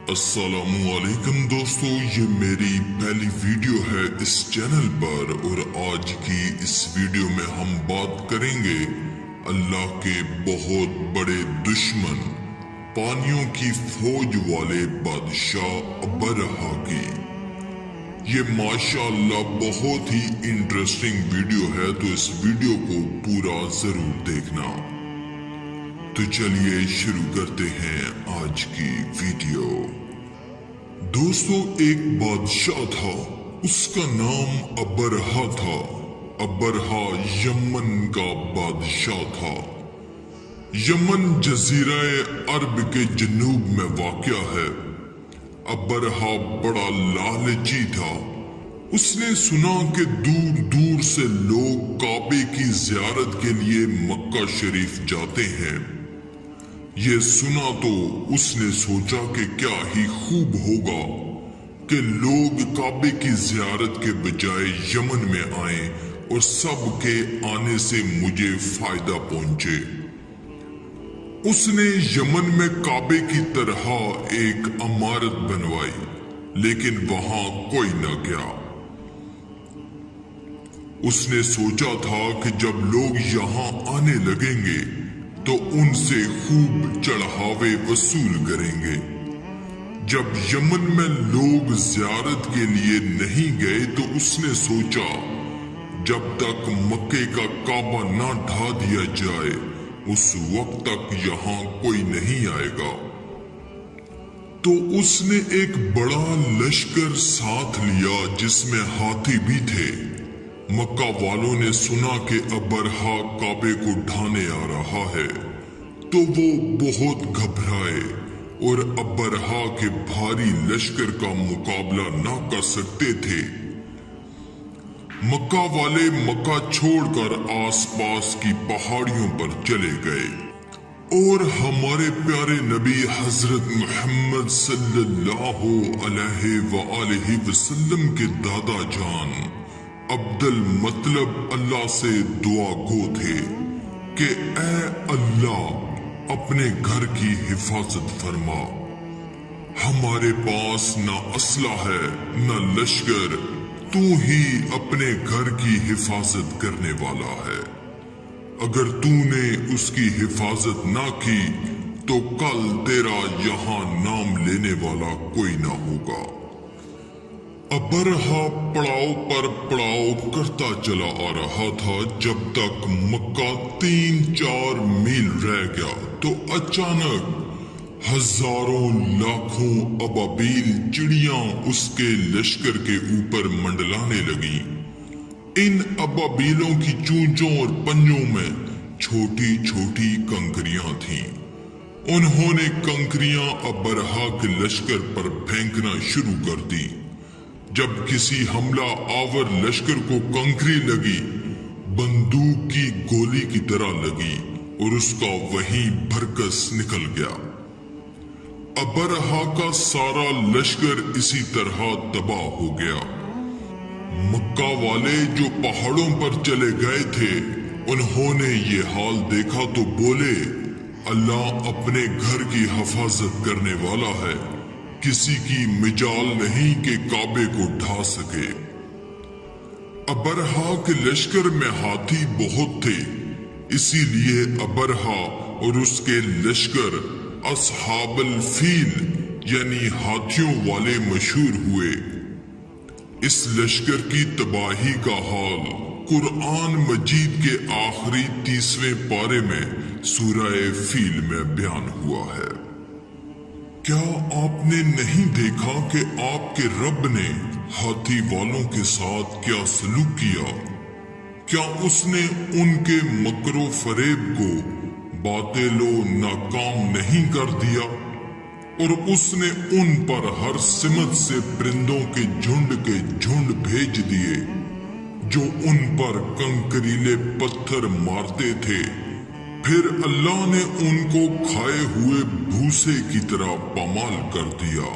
अस्सलामुअलैकुम दोस्तों, ये मेरी पहली वीडियो है इस चैनल पर और आज की इस वीडियो में हम बात करेंगे अल्लाह के बहुत बड़े दुश्मन पानियों की फौज वाले बादशाह अबरहा की। ये माशाअल्लाह बहुत ही इंटरेस्टिंग वीडियो है, तो इस वीडियो को पूरा जरूर देखना। तो चलिए शुरू करते हैं आज की वीडियो। दोस्तों, एक बादशाह था, उसका नाम अबरहा था। अबरहा यमन का बादशाह था। यमन जजीरा अरब के जनूब में वाक़या है। अबरहा बड़ा लालची था। उसने सुना कि दूर दूर से लोग काबे की ज़ियारत के लिए मक्का शरीफ जाते हैं। ये सुना तो उसने सोचा कि क्या ही खूब होगा कि लोग काबे की ज़ियारत के बजाय यमन में आएं और सब के आने से मुझे फायदा पहुंचे। उसने यमन में काबे की तरह एक इमारत बनवाई, लेकिन वहां कोई न गया। उसने सोचा था कि जब लोग यहाँ आने लगेंगे तो उनसे खूब चढ़ावे वसूल करेंगे। जब यमन में लोग ज़ियारत के लिए नहीं गए तो उसने सोचा जब तक मक्के का काबा ना ढा दिया जाए उस वक्त तक यहाँ कोई नहीं आएगा। तो उसने एक बड़ा लश्कर साथ लिया जिसमें हाथी भी थे। मक्का वालों ने सुना कि अबरहा काबे को ढाने आ रहा है, तो वो बहुत घबराए और अबरहा के भारी लश्कर का मुकाबला ना कर सकते थे। मक्का वाले मक्का छोड़कर आसपास की पहाड़ियों पर चले गए और हमारे प्यारे नबी हजरत मोहम्मद सल्लल्लाहु अलैहि वसल्लम के दादा जान अब्दुल मतलब अल्लाह से दुआ गो थे कि ऐ अल्लाह अपने घर की हिफाजत फरमा। हमारे पास ना असला है ना लश्कर, तू ही अपने घर की हिफाजत करने वाला है। अगर तूने उसकी हिफाजत ना की तो कल तेरा यहाँ नाम लेने वाला कोई ना होगा। अबरहा पड़ाव पर पड़ाव करता चला आ रहा था। जब तक मक्का 3-4 मील रह गया तो अचानक हजारों लाखों अबाबील चिड़ियां उसके लश्कर के ऊपर मंडलाने लगी। इन अबाबीलों की चूंचों और पंजों में छोटी छोटी कंकरियां थीं। उन्होंने कंकरियां अबरहा के लश्कर पर फेंकना शुरू कर दी। जब किसी हमला आवर लश्कर को कंकरी लगी, बंदूक की गोली की तरह लगी और उसका वहीं भरकस निकल गया। अबरहा का सारा लश्कर इसी तरह तबाह हो गया। मक्का वाले जो पहाड़ों पर चले गए थे, उन्होंने ये हाल देखा तो बोले, अल्लाह अपने घर की हिफाजत करने वाला है, किसी की मिजाल नहीं कि काबे को ढा सके। अबरहा के लश्कर में हाथी बहुत थे, इसीलिए अबरहा और उसके लश्कर असहाबल फील यानी हाथियों वाले मशहूर हुए। इस लश्कर की तबाही का हाल कुरान मजीद के आखिरी 30वें पारे में सूरह फील में बयान हुआ है। क्या आपने नहीं देखा कि आपके रब ने हाथी वालों के साथ क्या सलूक किया? क्या उसने उनके मकरो फरेब को बातिलो नाकाम नहीं कर दिया और उसने उन पर हर सिमत से परिंदों के झुंड भेज दिए जो उन पर कंकरीले पत्थर मारते थे। फिर अल्लाह ने उनको खाए हुए भूसे की तरह पामाल कर दिया।